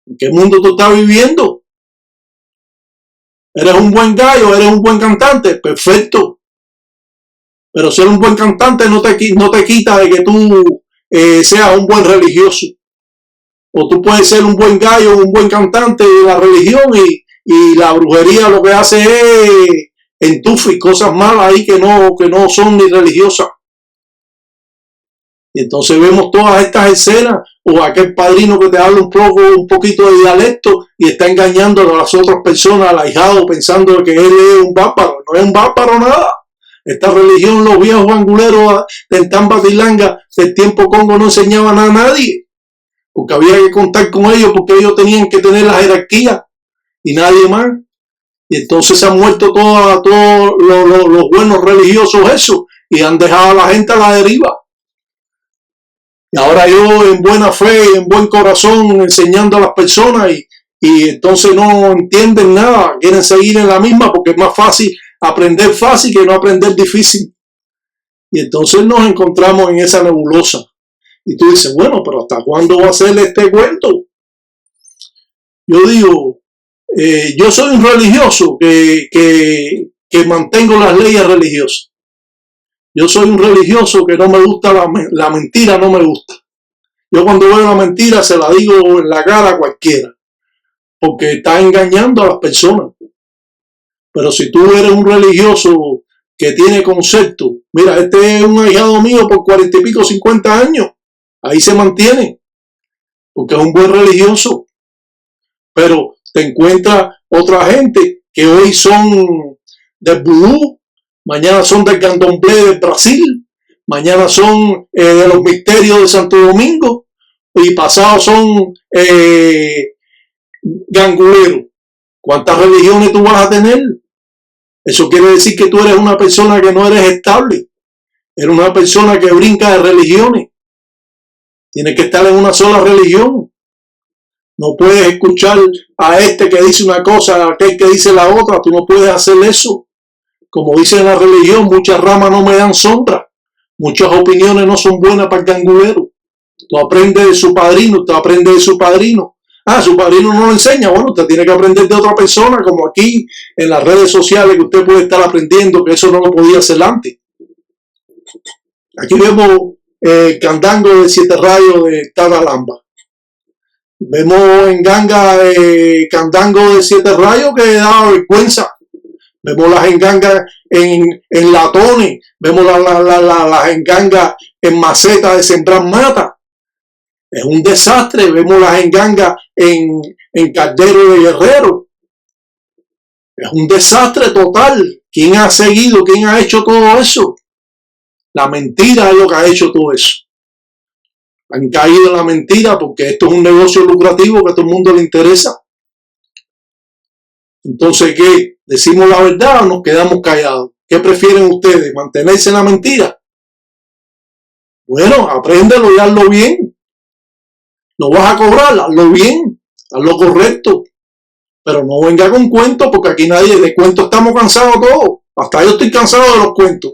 ¿En qué mundo tú estás viviendo? ¿Eres un buen gallo? ¿Eres un buen cantante? Perfecto. Pero ser un buen cantante no te quita de que tú seas un buen religioso. O tú puedes ser un buen gallo, un buen cantante de la religión y la brujería lo que hace es entufe y cosas malas ahí que no son ni religiosas. Y entonces vemos todas estas escenas, o aquel padrino que te habla un poquito de dialecto y está engañando a las otras personas, al ahijado, pensando que él es un bárbaro. No es un bárbaro nada. Esta religión, los viejos anguleros del Tambatilanga del tiempo Congo no enseñaban a nadie, porque había que contar con ellos, porque ellos tenían que tener la jerarquía y nadie más. Y entonces se han muerto todos los buenos religiosos eso, y han dejado a la gente a la deriva. Y ahora yo en buena fe y en buen corazón enseñando a las personas y entonces no entienden nada, quieren seguir en la misma porque es más fácil aprender fácil que no aprender difícil. Y entonces nos encontramos en esa nebulosa. Y tú dices, bueno, pero ¿hasta cuándo va a ser este cuento? Yo digo, yo soy un religioso que mantengo las leyes religiosas. Yo soy un religioso que no me gusta la mentira, no me gusta. Yo cuando veo la mentira se la digo en la cara a cualquiera, porque está engañando a las personas. Pero si tú eres un religioso que tiene concepto, mira, este es un ahijado mío por 40 y pico, 50 años, ahí se mantiene, porque es un buen religioso. Pero te encuentras otra gente que hoy son del vudú, mañana son del candomblé del Brasil, mañana son de los misterios de Santo Domingo y pasados son ganguleros. ¿Cuántas religiones tú vas a tener? Eso quiere decir que tú eres una persona que no eres estable. Eres una persona que brinca de religiones. Tienes que estar en una sola religión. No puedes escuchar a este que dice una cosa, a aquel que dice la otra. Tú no puedes hacer eso. Como dice en la religión, muchas ramas no me dan sombra. Muchas opiniones no son buenas para el gangulero. Tú aprendes de su padrino, tú aprendes de su padrino. Ah, su padrino no lo enseña. Bueno, usted tiene que aprender de otra persona, como aquí en las redes sociales, que usted puede estar aprendiendo, que eso no lo podía hacer antes. Aquí vemos el candango de 7 rayos de Tadalamba. Vemos en ganga candango de 7 rayos que da vergüenza. Vemos las engangas en latones, vemos las engangas en macetas de sembrar mata. Es un desastre. Vemos las engangas en caldero de guerrero. Es un desastre total. ¿Quién ha seguido? ¿Quién ha hecho todo eso? La mentira es lo que ha hecho todo eso. Han caído en la mentira porque esto es un negocio lucrativo que a todo el mundo le interesa. Entonces, ¿qué? ¿Decimos la verdad o nos quedamos callados? ¿Qué prefieren ustedes? ¿Mantenerse en la mentira? Bueno, apréndelo y hazlo bien. No vas a cobrar, hazlo bien, hazlo correcto. Pero no venga con cuentos, porque aquí nadie de cuentos estamos cansados todos. Hasta yo estoy cansado de los cuentos.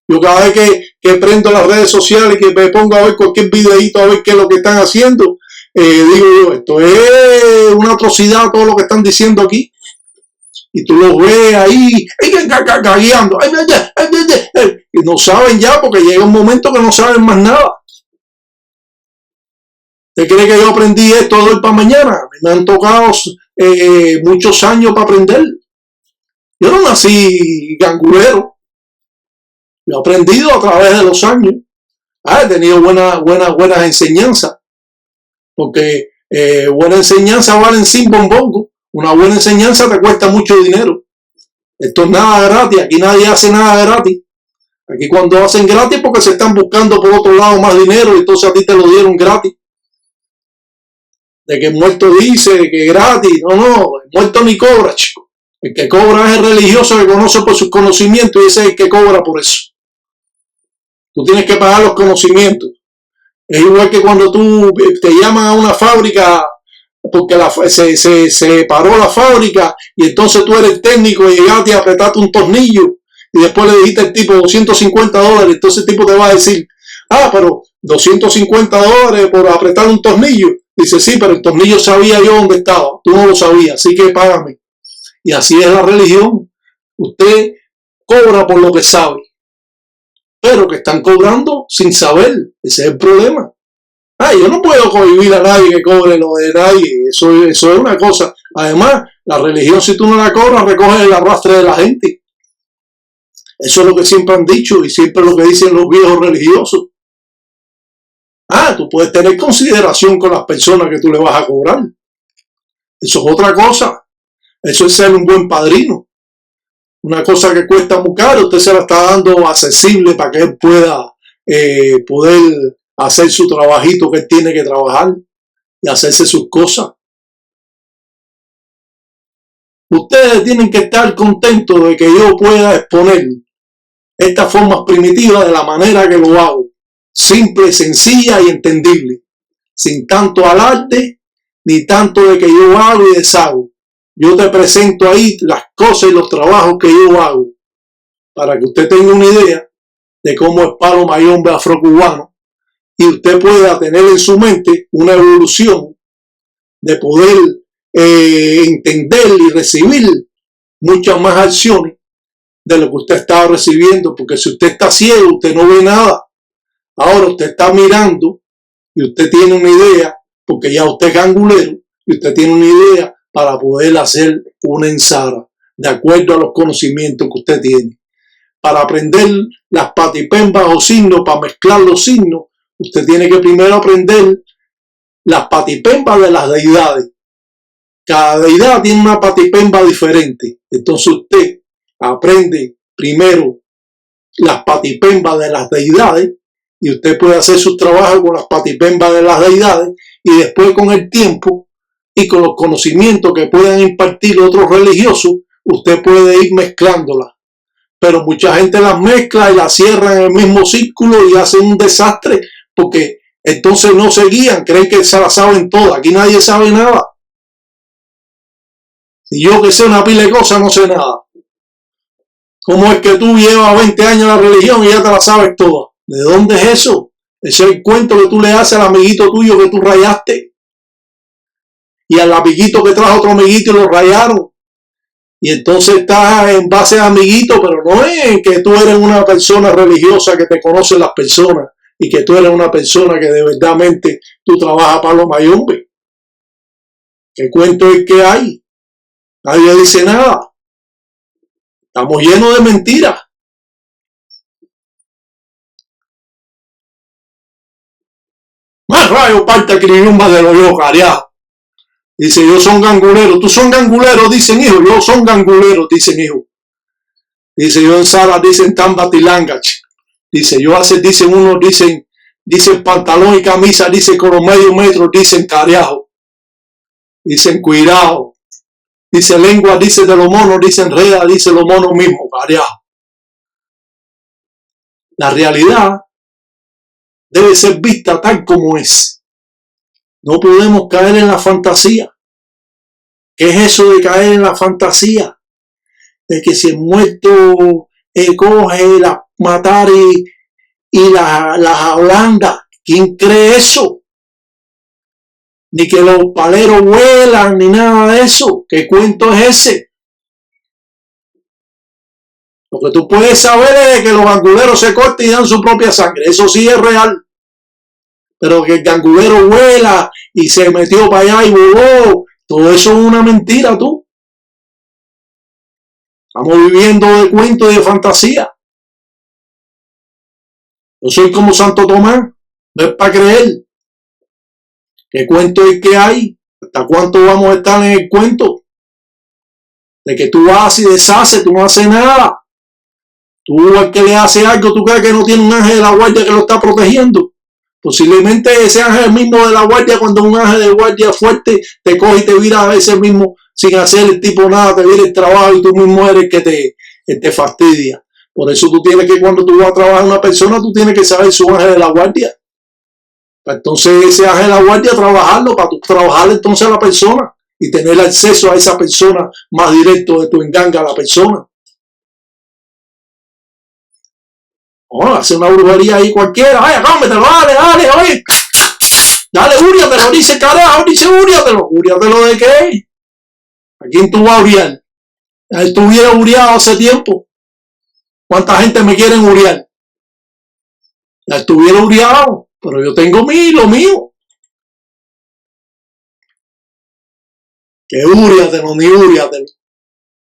Yo cada vez que prendo las redes sociales y que me pongo a ver cualquier videíto a ver qué es lo que están haciendo, digo yo, esto es una atrocidad todo lo que están diciendo aquí. Y tú los ves ahí, guiando, y no saben ya, porque llega un momento que no saben más nada. ¿Usted cree que yo aprendí esto de hoy para mañana? Me han tocado muchos años para aprender. Yo no nací gangulero. Yo he aprendido a través de los años. He tenido buenas enseñanzas. Porque buena enseñanza valen sin bombongo. Una buena enseñanza te cuesta mucho dinero. Esto es nada gratis. Aquí nadie hace nada gratis. Aquí cuando hacen gratis porque se están buscando por otro lado más dinero y entonces a ti te lo dieron gratis. De que el muerto dice que gratis. No, el muerto ni cobra, chico. El que cobra es el religioso que conoce por sus conocimientos y ese es el que cobra por eso. Tú tienes que pagar los conocimientos. Es igual que cuando tú te llaman a una fábrica porque se paró la fábrica y entonces tú eres técnico y llegaste a apretarte un tornillo y después le dijiste al tipo $250, entonces el tipo te va a decir, pero $250 por apretar un tornillo. Dice, sí, pero el tornillo sabía yo dónde estaba, tú no lo sabías, así que págame. Y así es la religión. Usted cobra por lo que sabe, pero que están cobrando sin saber. Ese es el problema. Yo no puedo cohibir a nadie que cobre lo de nadie. Eso es una cosa. Además, la religión, si tú no la cobras, recoge el arrastre de la gente. Eso es lo que siempre han dicho y siempre lo que dicen los viejos religiosos. Tú puedes tener consideración con las personas que tú le vas a cobrar. Eso es otra cosa. Eso es ser un buen padrino. Una cosa que cuesta muy caro, usted se la está dando accesible para que él pueda poder hacer su trabajito que él tiene que trabajar y hacerse sus cosas. Ustedes tienen que estar contentos de que yo pueda exponer estas formas primitivas de la manera que lo hago. Simple, sencilla y entendible. Sin tanto alarde, ni tanto de que yo hago y deshago. Yo te presento ahí las cosas y los trabajos que yo hago. Para que usted tenga una idea de cómo es Palo Mayombe afrocubano. Y usted pueda tener en su mente una evolución de poder entender y recibir muchas más acciones de lo que usted estaba recibiendo, porque si usted está ciego, usted no ve nada. Ahora usted está mirando y usted tiene una idea, porque ya usted es gangulero y usted tiene una idea para poder hacer una ensara de acuerdo a los conocimientos que usted tiene. Para aprender las patipembas o signos, para mezclar los signos, usted tiene que primero aprender las patipembas de las deidades. Cada deidad tiene una patipemba diferente. Entonces usted aprende primero las patipembas de las deidades y usted puede hacer sus trabajos con las patipembas de las deidades y después con el tiempo y con los conocimientos que puedan impartir otros religiosos, usted puede ir mezclándolas. Pero mucha gente las mezcla y las cierra en el mismo círculo y hacen un desastre porque entonces no se guían, creen que se la saben todas. Aquí nadie sabe nada. Si yo que sé una pila de cosas, no sé nada. ¿Cómo es que tú llevas 20 años en la religión y ya te la sabes toda? ¿De dónde es eso? Ese es el cuento que tú le haces al amiguito tuyo que tú rayaste. Y al amiguito que trajo otro amiguito y lo rayaron. Y entonces estás en base a amiguito, pero no es que tú eres una persona religiosa que te conocen las personas y que tú eres una persona que de verdadmente tú trabajas para los Mayombe. ¿Qué cuento es que hay? Nadie dice nada. Estamos llenos de mentiras. Más rayo parte criyumba de lo yo, cariado. Dice, yo son ganguleros. Tú son ganguleros, dicen hijo. Yo son ganguleros, dicen hijo. Dice, yo en Sara dicen tambatilangach. Dice, yo hace, dicen unos, dicen pantalón y camisa, dicen con los medio metros, dicen cariajo. Dicen cuidado. Dice lengua, dice de los monos, dicen reda, dice los monos mismos, cariajo. La realidad debe ser vista tal como es. No podemos caer en la fantasía. ¿Qué es eso de caer en la fantasía? De que si el muerto coge, la matar y las ablanda. ¿Quién cree eso? Ni que los paleros vuelan, ni nada de eso. ¿Qué cuento es ese? Lo que tú puedes saber es que los ganguleros se cortan y dan su propia sangre. Eso sí es real. Pero que el gangulero vuela y se metió para allá y voló, todo eso es una mentira, tú. Estamos viviendo de cuento y de fantasía. Yo soy como Santo Tomás, no es para creer. ¿Qué cuento es que hay? ¿Hasta cuánto vamos a estar en el cuento? De que tú vas y deshaces, tú no haces nada. Tú al que le hace algo, tú crees que no tiene un ángel de la guardia que lo está protegiendo. Posiblemente ese ángel mismo de la guardia, cuando un ángel de guardia fuerte te coge y te vira a veces mismo sin hacer el tipo nada, te vira el trabajo y tú mismo eres que te fastidia. Por eso tú tienes que, cuando tú vas a trabajar a una persona, tú tienes que saber su ángel de la guardia. Entonces ese ángel de la guardia, trabajarlo, para tú trabajar entonces a la persona y tener acceso a esa persona más directo de tu enganga a la persona. Oh, hace una brujería ahí cualquiera. Ay, cómetelo, dale, oye. Dale, úriatelo, dice carajo, dice úriatelo. ¿Úriatelo de qué? ¿A quién tú vas a uriar? Estuviera uriado hace tiempo. ¿Cuánta gente me quiere uriar? Ya estuviera uriado, pero yo tengo lo mío. Que úriatelo, ni úriatelo.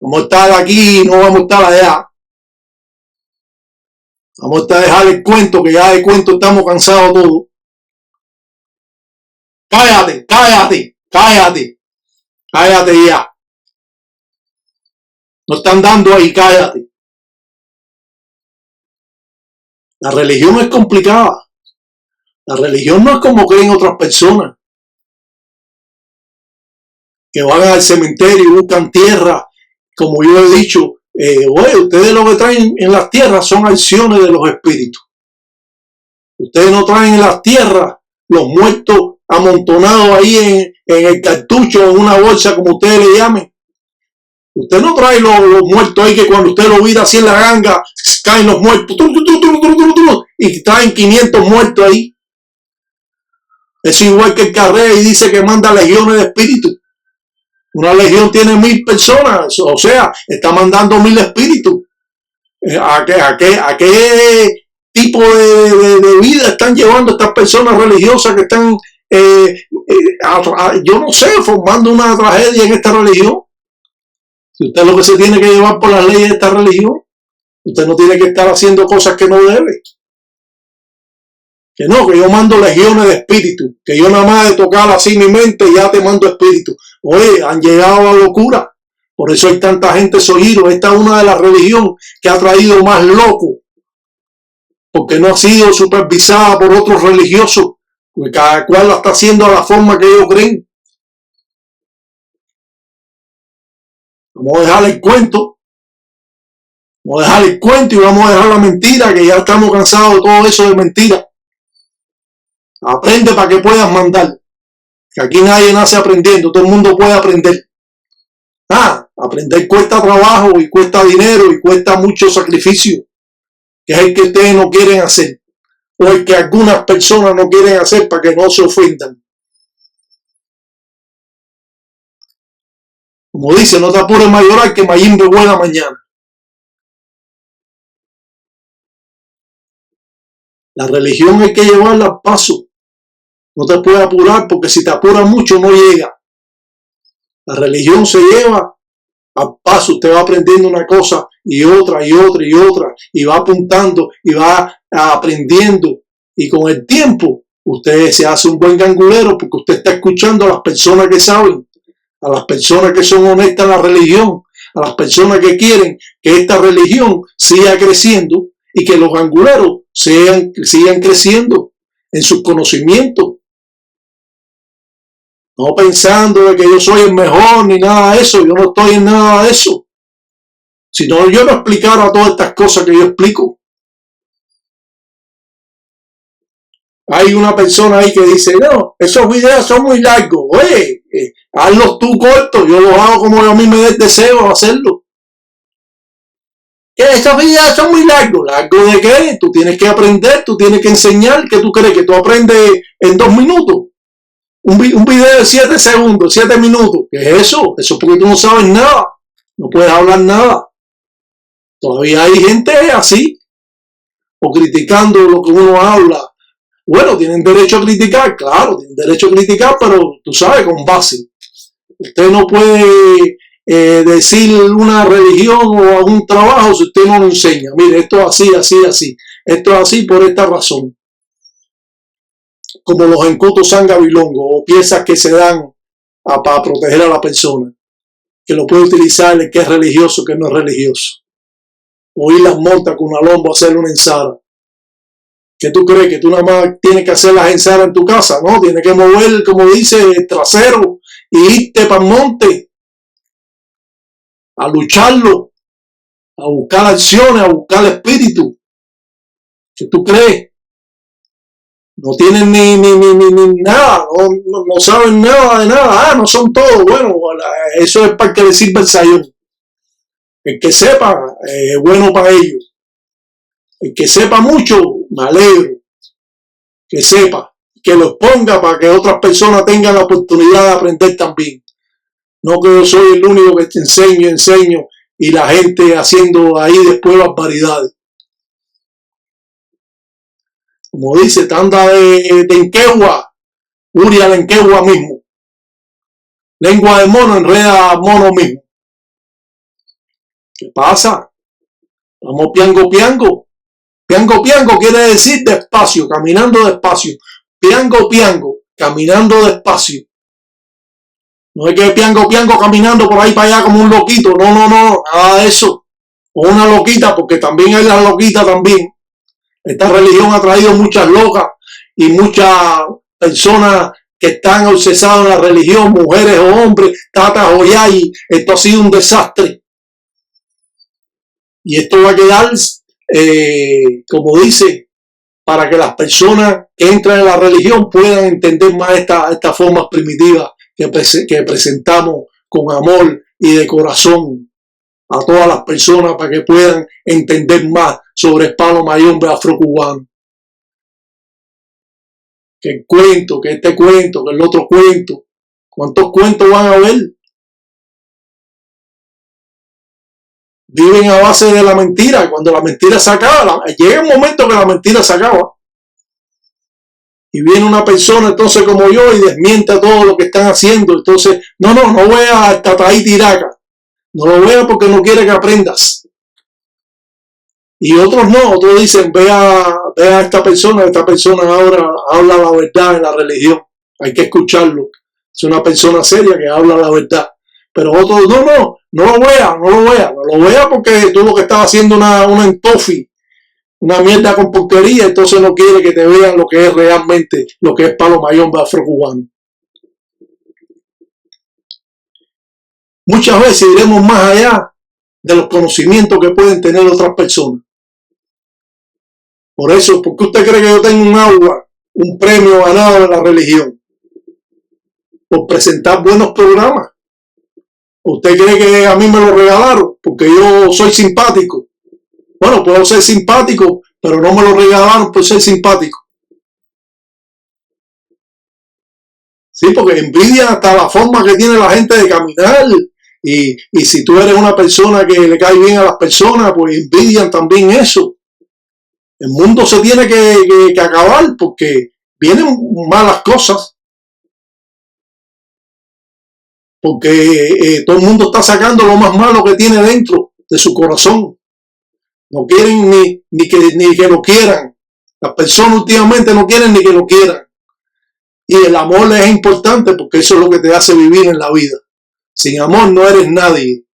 Vamos a estar aquí y no vamos a estar allá. Vamos a dejar el cuento, que ya de cuento estamos cansados todos. Cállate, cállate, cállate, cállate ya. No están dando ahí, cállate. La religión es complicada. La religión no es como creen otras personas, que van al cementerio y buscan tierra. Como yo he dicho, oye, ustedes lo que traen en las tierras son acciones de los espíritus. Ustedes no traen en las tierras los muertos amontonados ahí en el cartucho, en una bolsa, como ustedes le llamen. Usted no trae los muertos ahí que cuando usted lo vira así en la ganga, caen los muertos y traen 500 muertos ahí. Es igual que el Carré y dice que manda legiones de espíritus. Una legión tiene 1000 personas, o sea, está mandando 1000 espíritus. ¿A qué tipo de vida están llevando estas personas religiosas que están, yo no sé, formando una tragedia en esta religión? Si usted es lo que se tiene que llevar por las leyes de esta religión, usted no tiene que estar haciendo cosas que no debe. Que no, que yo mando legiones de espíritus, que yo nada más de tocar así mi mente ya te mando espíritus. Oye, han llegado a la locura. Por eso hay tanta gente soñado. Esta es una de las religiones que ha traído más locos, porque no ha sido supervisada por otros religiosos, porque cada cual la está haciendo a la forma que ellos creen. Vamos a dejar el cuento. Vamos a dejar el cuento y vamos a dejar la mentira, que ya estamos cansados de todo eso de mentira. Aprende para que puedas mandar. Que aquí nadie nace aprendiendo, todo el mundo puede aprender. Aprender cuesta trabajo y cuesta dinero y cuesta mucho sacrificio, que es el que ustedes no quieren hacer, o el que algunas personas no quieren hacer para que no se ofendan. Como dice, no te apures mayoral, que Mayimbe buena mañana. La religión hay que llevarla al paso. No te puedes apurar, porque si te apuras mucho no llega. La religión se lleva al paso. Usted va aprendiendo una cosa y otra y otra y otra, y va apuntando y va aprendiendo. Y con el tiempo usted se hace un buen gangulero, porque usted está escuchando a las personas que saben, a las personas que son honestas en la religión, a las personas que quieren que esta religión siga creciendo y que los ganguleros sigan creciendo en sus conocimientos. No pensando de que yo soy el mejor ni nada de eso. Yo no estoy en nada de eso. Si no, yo no explicara todas estas cosas que yo explico. Hay una persona ahí que dice, no, esos videos son muy largos. Oye, hazlos tú cortos. Yo los hago como a mí me dé el deseo de hacerlo. Que esos videos son muy largos. ¿Largos de qué? Tú tienes que aprender, tú tienes que enseñar. ¿Qué tú crees? ¿Que tú aprendes en 2 minutos? Un video de 7 segundos, 7 minutos. ¿Qué es eso? Eso es porque tú no sabes nada. No puedes hablar nada. Todavía hay gente así. O criticando lo que uno habla. Bueno, tienen derecho a criticar, claro, tienen derecho a criticar, pero tú sabes, con base. Usted no puede decir una religión o algún trabajo si usted no lo enseña. Mire, esto es así, así, así. Esto es así por esta razón. Como los encutos sangabilongos o piezas que se dan para proteger a la persona, que lo puede utilizar el que es religioso, que no es religioso. O ir las montas con una lomba a hacer una ensara. ¿Qué tú crees? ¿Que tú nada más tienes que hacer las ensaras en tu casa? No, tienes que mover, como dice, el trasero y irte para el monte a lucharlo, a buscar acciones, a buscar espíritu. ¿Qué tú crees? No tienen ni nada, no saben nada de nada. No son todos. Bueno, eso es para que le sirva el sayón. El que sepa, es bueno para ellos. El que sepa mucho, me alegro. Que sepa, que lo exponga para que otras personas tengan la oportunidad de aprender también. No que yo soy el único que te enseño y la gente haciendo ahí después barbaridades. Como dice, tanda de enquegua, Uria la enquegua mismo. Lengua de mono enreda mono mismo. ¿Qué pasa? Vamos piango, piango. Piango, piango quiere decir despacio, caminando despacio. Piango, piango, caminando despacio. No es que piango, piango caminando por ahí para allá como un loquito. No, nada de eso. O una loquita, porque también hay la loquita también. Esta religión ha traído muchas locas y muchas personas que están obsesadas en la religión, mujeres o hombres, tatas o yay. Esto ha sido un desastre. Y esto va a quedar, como dice, para que las personas que entran en la religión puedan entender más estas formas primitivas que presentamos con amor y de corazón a todas las personas para que puedan entender más sobre el palo mayombe afrocubano. Que el cuento, que este cuento, que el otro cuento. ¿Cuántos cuentos van a haber? Viven a base de la mentira. Cuando la mentira se acaba, llega un momento que la mentira se acaba. Y viene una persona entonces como yo y desmiente todo lo que están haciendo. Entonces, no vea a Tataí Tiraca. No lo vea porque no quiere que aprendas. Y otros no, otros dicen, vea a esta persona ahora habla la verdad en la religión. Hay que escucharlo. Es una persona seria que habla la verdad. Pero otros, no lo vea porque tú lo que estás haciendo una entofi, una mierda con porquería, entonces no quiere que te vean lo que es realmente, lo que es palo mayombe afrocubano. Muchas veces iremos más allá de los conocimientos que pueden tener otras personas. Por eso, ¿por qué usted cree que yo tengo un premio ganado en la religión? Por presentar buenos programas. ¿Usted cree que a mí me lo regalaron? Porque yo soy simpático. Bueno, puedo ser simpático, pero no me lo regalaron por ser simpático. Sí, porque envidian hasta la forma que tiene la gente de caminar. Y si tú eres una persona que le cae bien a las personas, pues envidian también eso. El mundo se tiene que acabar porque vienen malas cosas. Porque todo el mundo está sacando lo más malo que tiene dentro de su corazón. No quieren ni que lo quieran. Las personas últimamente no quieren ni que lo quieran. Y el amor es importante porque eso es lo que te hace vivir en la vida. Sin amor no eres nadie.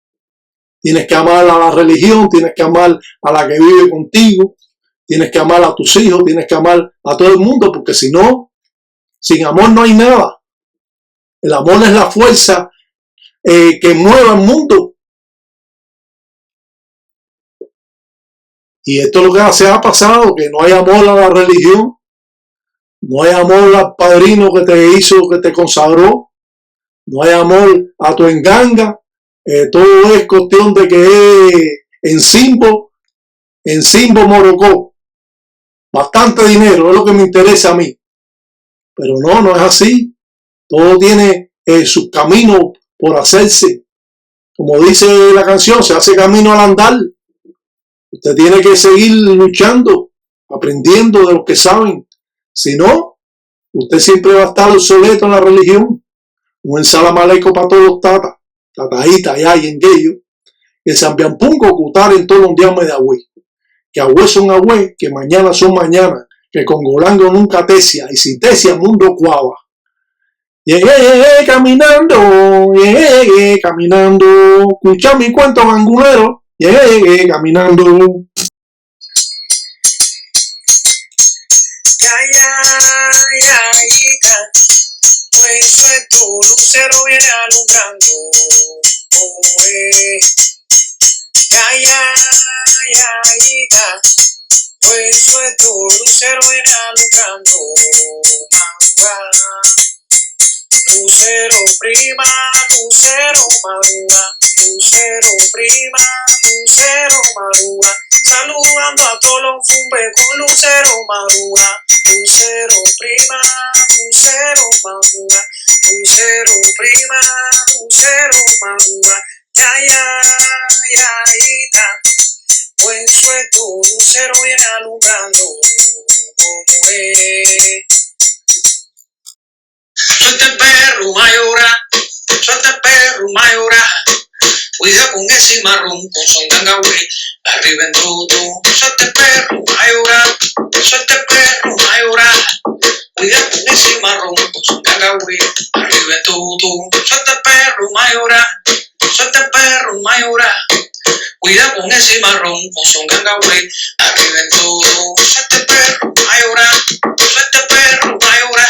Tienes que amar a la religión, tienes que amar a la que vive contigo, tienes que amar a tus hijos, tienes que amar a todo el mundo, porque si no, sin amor no hay nada. El amor es la fuerza que mueve al mundo. Y esto es lo que se ha pasado, que no hay amor a la religión, no hay amor al padrino que te hizo, que te consagró, no hay amor a tu enganga, todo es cuestión de que es en Simbo Morocó, bastante dinero, es lo que me interesa a mí, pero no es así, todo tiene sus caminos por hacerse, como dice la canción, se hace camino al andar, usted tiene que seguir luchando, aprendiendo de lo que saben, si no, usted siempre va a estar obsoleto en la religión. Un salam aleikum para todos los tatas. tataíta, ya y en aquello, que Sambiampunco cutar en todos los días de agüe, que agüe son agüe, que mañana son mañana, que con Golango nunca tesia, y si tesia mundo cuava. Llegué caminando, escucha mi cuento angulero, llegué caminando. Pues tu lucero viene alumbrando, pues tu lucero viene alumbrando, lucero prima, lucero madruga, lucero prima, lucero madruga, saludando a todos los fumbe con lucero madruga, lucero prima, lucero madruga, lucero prima, lucero madruga, pues tu lucero viene alumbrando, como es. Suelta el perro mayora, cuida con ese marrón, con son gangahue, arriba en todo. Suelta el perro mayora, cuida con ese marrón, con son gangahue, arriba en todo. Suelta el perro mayora, cuida con ese marrón, con son gangahue, arriba en todo. Suelta el perro mayora,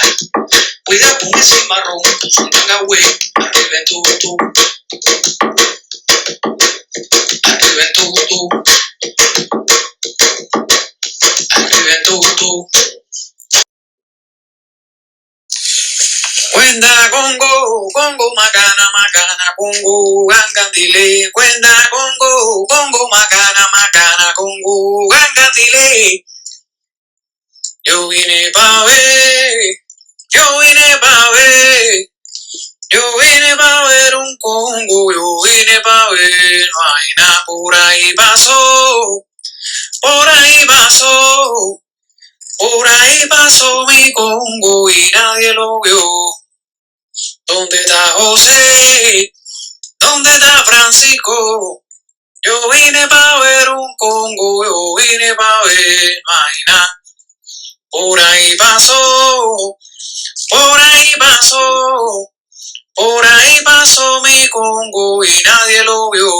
cuida con ese marrón, son gangahue, arriba en todo, arriba en todo, arriba en todo. Cuenda Congo, macana, Congo, gangandile. Cuenda Congo, macana, Congo, gangandile. Yo vine pa' ver. Yo vine pa' ver un Congo, yo vine pa' ver vaina, por ahí pasó mi Congo y nadie lo vio. ¿Dónde está José? ¿Dónde está Francisco? Yo vine pa' ver un Congo, yo vine pa' ver vaina, por ahí pasó mi Congo y nadie lo vio.